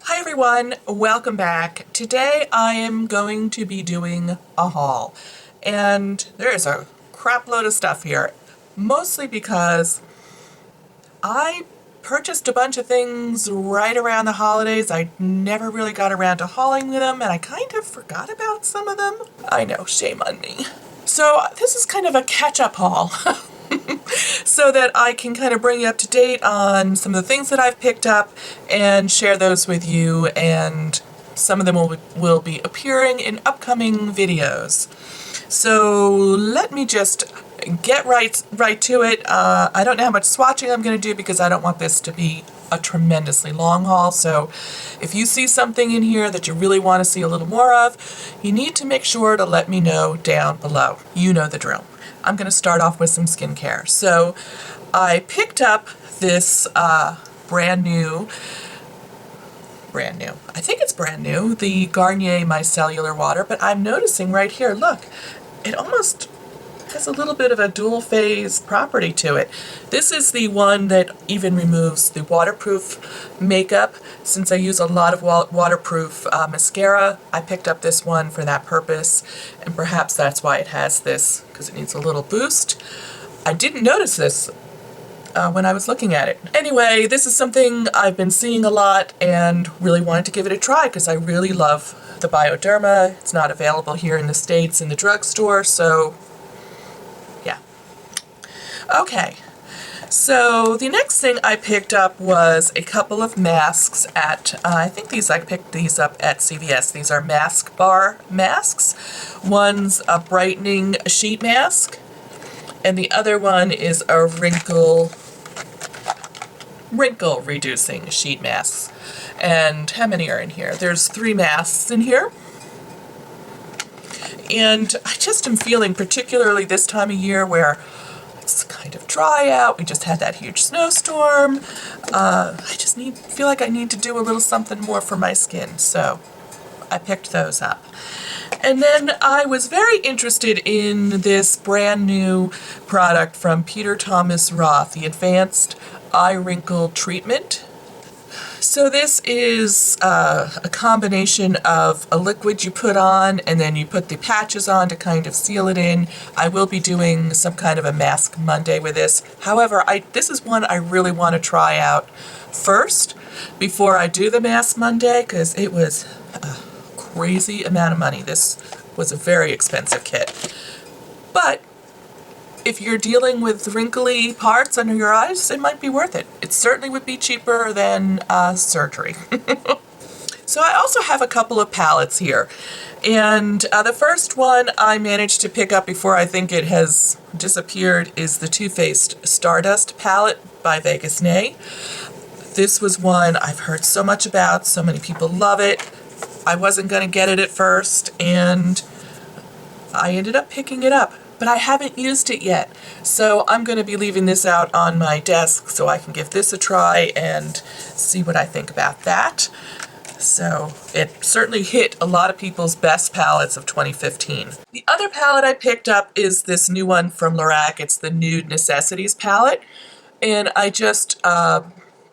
Hi everyone, welcome back. Today I am going to be doing a haul, and there's a crap load of stuff here, mostly because I purchased a bunch of things right around the holidays. I never really got around to hauling them, and I kind of forgot about some of them. I know, shame on me. So this is kind of a catch-up haul. So that I can kind of bring you up to date on some of the things that I've picked up and share those with you, and some of them will be appearing in upcoming videos. So let me just get right to it. I don't know how much swatching I'm going to do because I don't want this to be a tremendously long haul, so if you see something in here that you really want to see a little more of, you need to make sure to let me know down below. You know the drill. I'm going to start off with some skincare. So I picked up this brand new, I think it's brand new, the Garnier Micellar water, but I'm noticing right here, look, it almost has a little bit of a dual phase property to it. This is the one that even removes the waterproof makeup. Since I use a lot of waterproof mascara, I picked up this one for that purpose, and perhaps that's why it has this, because it needs a little boost. I didn't notice this when I was looking at it. Anyway, this is something I've been seeing a lot and really wanted to give it a try because I really love the Bioderma. It's not available here in the States in the drugstore, so yeah. Okay, so the next thing I picked up was a couple of masks at, I picked these up at CVS. These are Masque bar masks. One's a brightening sheet mask, and the other one is a wrinkle reducing sheet mask. And how many are in here? There's 3 masks in here. And I just am feeling, particularly this time of year where it's kind of dry out, we just had that huge snowstorm, I just feel like I need to do a little something more for my skin, so I picked those up. And then I was very interested in this brand new product from Peter Thomas Roth, the Advanced Eye Wrinkle Treatment. So this is a combination of a liquid you put on, and then you put the patches on to kind of seal it in. I will be doing some kind of a Mask Monday with this. However, this is one I really want to try out first before I do the Mask Monday, because it was a crazy amount of money. This was a very expensive kit. But if you're dealing with wrinkly parts under your eyes, it might be worth it. It certainly would be cheaper than surgery. So I also have a couple of palettes here. And the first one I managed to pick up before I think it has disappeared is the Too Faced Stardust palette by Vegas Nay. This was one I've heard so much about, so many people love it. I wasn't going to get it at first, and I ended up picking it up. But I haven't used it yet, so I'm going to be leaving this out on my desk so I can give this a try and see what I think about that. So it certainly hit a lot of people's best palettes of 2015. The other palette I picked up is this new one from Lorac. It's the Nude Necessities palette, and I just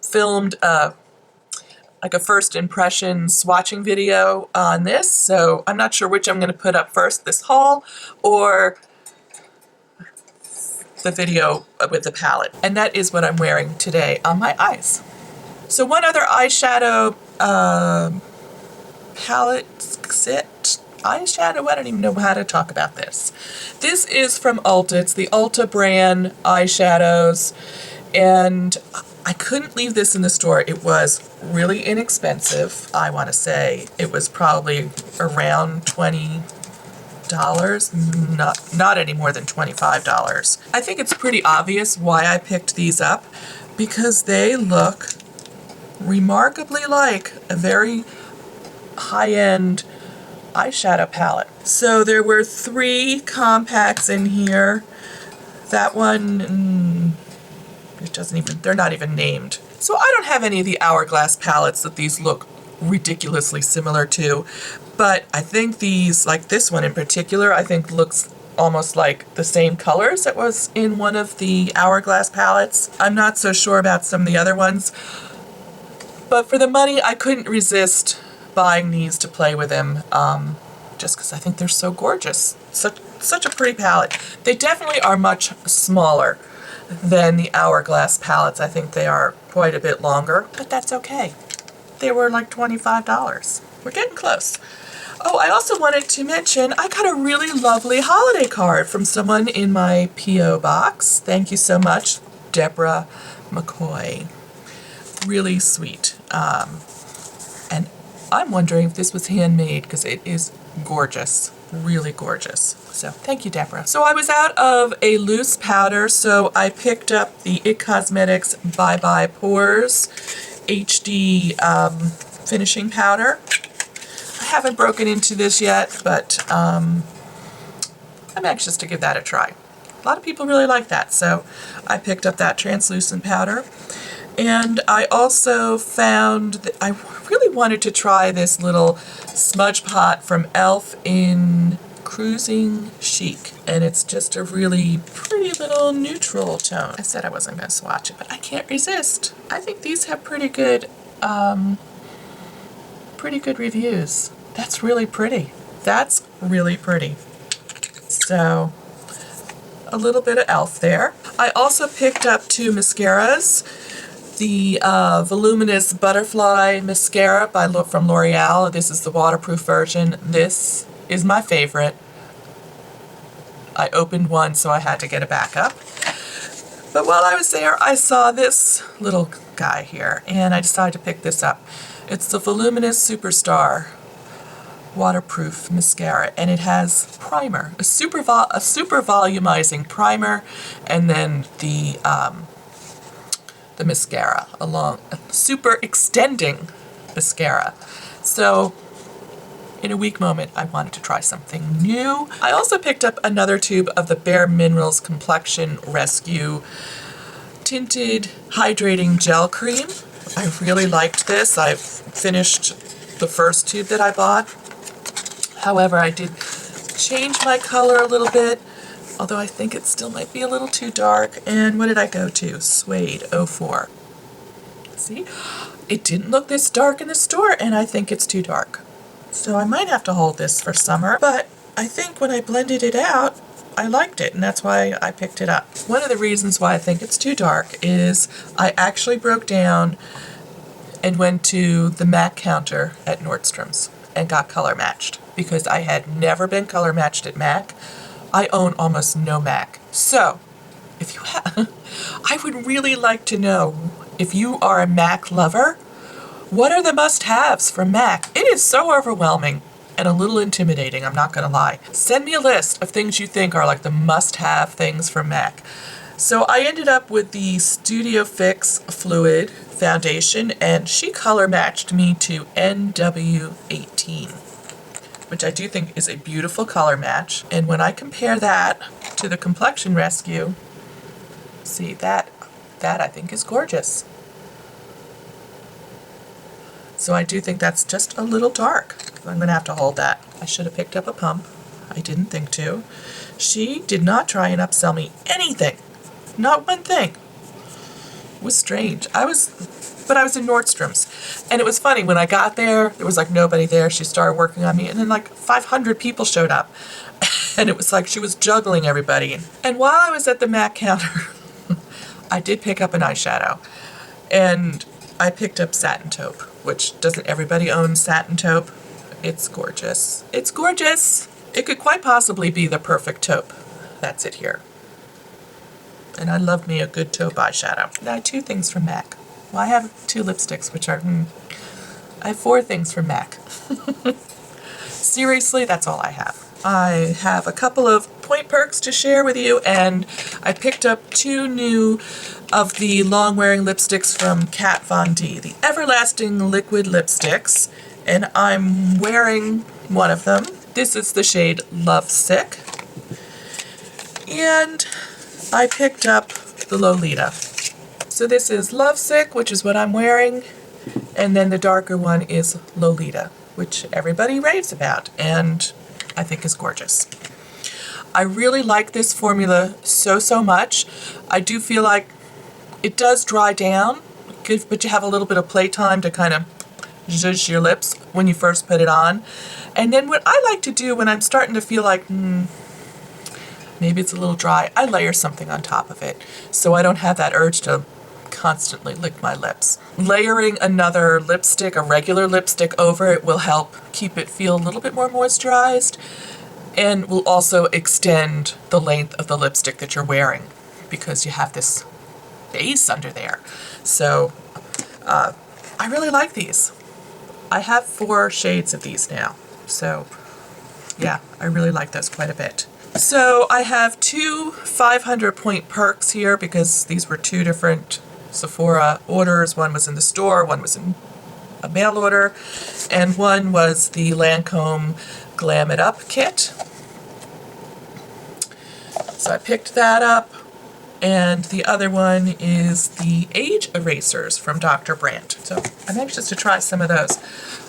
filmed like a first impression swatching video on this, so I'm not sure which I'm going to put up first, this haul or the video with the palette. And that is what I'm wearing today on my eyes. So one other eyeshadow palette set, eyeshadow, I don't even know how to talk about this. This is from Ulta. It's the Ulta brand eyeshadows, and I couldn't leave this in the store. It was really inexpensive. I want to say it was probably around $20, not any more than $25. I think it's pretty obvious why I picked these up, because they look remarkably like a very high-end eyeshadow palette. So there were 3 compacts in here. That one, it doesn't even, they're not even named. So I don't have any of the Hourglass palettes that these look ridiculously similar to, but I think these, like this one in particular, I think looks almost like the same colors that was in one of the Hourglass palettes. I'm not so sure about some of the other ones, But for the money, I couldn't resist buying these to play with them, just because I think they're so gorgeous. Such a pretty palette. They definitely are much smaller than the Hourglass palettes. I think they are quite a bit longer, but that's okay. They were like $25. We're getting close. Oh, I also wanted to mention I got a really lovely holiday card from someone in my P.O. box. Thank you so much, Deborah McCoy. Really sweet. And I'm wondering if this was handmade because it is gorgeous. Really gorgeous. So thank you, Deborah. So I was out of a loose powder, so I picked up the IT Cosmetics Bye Bye Pores HD finishing powder. I haven't broken into this yet, but I'm anxious to give that a try. A lot of people really like that, so I picked up that translucent powder. And I also found that I really wanted to try this little Smudge Pot from e.l.f. in Crusin Chic. And it's just a really pretty little neutral tone. I said I wasn't going to swatch it, but I can't resist. I think these have pretty good reviews. That's really pretty. That's really pretty. So, a little bit of e.l.f. there. I also picked up 2 mascaras. The Voluminous Butterfly Mascara from L'Oreal. This is the waterproof version. This is my favorite. I opened one, so I had to get a backup. But while I was there, I saw this little guy here, and I decided to pick this up. It's the Voluminous Superstar Waterproof Mascara, and it has primer, a super volumizing primer, and then the mascara, super extending mascara. So in a weak moment, I wanted to try something new. I also picked up another tube of the BareMinerals Complexion Rescue Tinted Hydrating Gel Cream. I really liked this. I've finished the first tube that I bought. However, I did change my color a little bit, although I think it still might be a little too dark. And what did I go to? Suede 04. See? It didn't look this dark in the store, and I think it's too dark. So I might have to hold this for summer, but I think when I blended it out, I liked it, and that's why I picked it up. One of the reasons why I think it's too dark is I actually broke down and went to the MAC counter at Nordstrom's and got color matched, because I had never been color matched at MAC. I own almost no MAC. So, if you have, I would really like to know, if you are a MAC lover, what are the must-haves from MAC? It is so overwhelming and a little intimidating, I'm not gonna lie. Send me a list of things you think are like the must-have things from MAC. So I ended up with the Studio Fix Fluid Foundation, and she color matched me to NW18, which I do think is a beautiful color match. And when I compare that to the Complexion Rescue, see, that I think is gorgeous. So I do think that's just a little dark. I'm going to have to hold that. I should have picked up a pump. I didn't think to. She did not try and upsell me anything. Not one thing. It was strange. But I was in Nordstrom's. And it was funny, when I got there was like nobody there. She started working on me, and then like 500 people showed up. And it was like she was juggling everybody. And while I was at the MAC counter, I did pick up an eyeshadow. And I picked up Satin Taupe, which doesn't everybody own Satin Taupe? It's gorgeous. It's gorgeous. It could quite possibly be the perfect taupe. That's it here. And I love me a good taupe eyeshadow. Now, 2 things from MAC. Well, I have 2 lipsticks, which are, I have 4 things from MAC. Seriously, that's all I have. I have a couple of point perks to share with you, and I picked up 2 new of the long-wearing lipsticks from Kat Von D, the Everlasting Liquid Lipsticks, and I'm wearing one of them. This is the shade Lovesick, and I picked up the Lolita. So this is Lovesick, which is what I'm wearing, and then the darker one is Lolita, which everybody raves about, and I think is gorgeous. I really like this formula so much. I do feel like it does dry down. but you have a little bit of playtime to kind of zhuzh your lips when you first put it on. And then what I like to do when I'm starting to feel like, maybe it's a little dry, I layer something on top of it so I don't have that urge to constantly lick my lips. Layering another lipstick, a regular lipstick over it, will help keep it feel a little bit more moisturized and will also extend the length of the lipstick that you're wearing because you have this base under there. So I really like these. I have 4 shades of these now. So yeah, I really like those quite a bit. So I have 2 500-point perks here because these were 2 different Sephora orders. One was in the store, one was in a mail order, and one was the Lancome Glam It Up kit. So I picked that up, and the other one is the Age Erasers from Dr. Brandt. So I'm anxious to try some of those.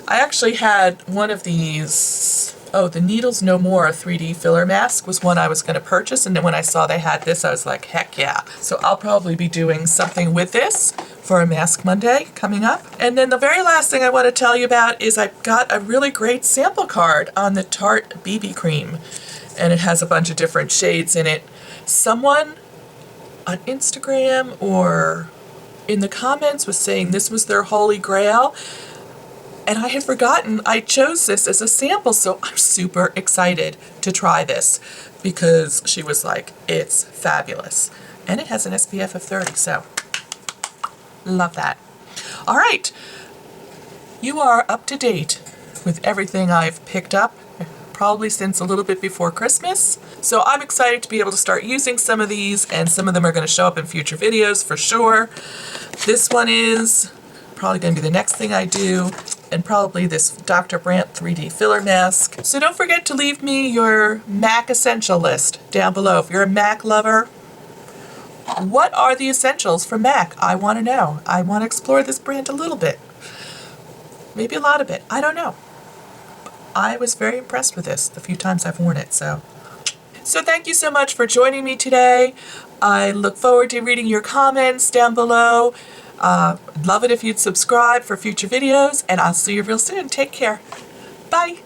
I actually had one of these, the Needles No More 3D filler mask was one I was going to purchase, and then when I saw they had this, I was like, heck yeah. So I'll probably be doing something with this for a Mask Monday coming up. And then the very last thing I want to tell you about is I got a really great sample card on the Tarte BB Cream, and it has a bunch of different shades in it. Someone on Instagram or in the comments was saying this was their holy grail, and I had forgotten I chose this as a sample, so I'm super excited to try this because she was like, it's fabulous. And it has an SPF of 30, so love that. All right, you are up to date with everything I've picked up, probably since a little bit before Christmas. So I'm excited to be able to start using some of these, and some of them are going to show up in future videos for sure. This one is probably going to be the next thing I do, and probably this Dr. Brandt 3D filler mask. So don't forget to leave me your MAC essential list down below. If you're a MAC lover, what are the essentials for MAC? I want to know. I want to explore this brand a little bit. Maybe a lot of it. I don't know. I was very impressed with this the few times I've worn it. So thank you so much for joining me today. I look forward to reading your comments down below. Love it if you'd subscribe for future videos, and I'll see you real soon. Take care. Bye.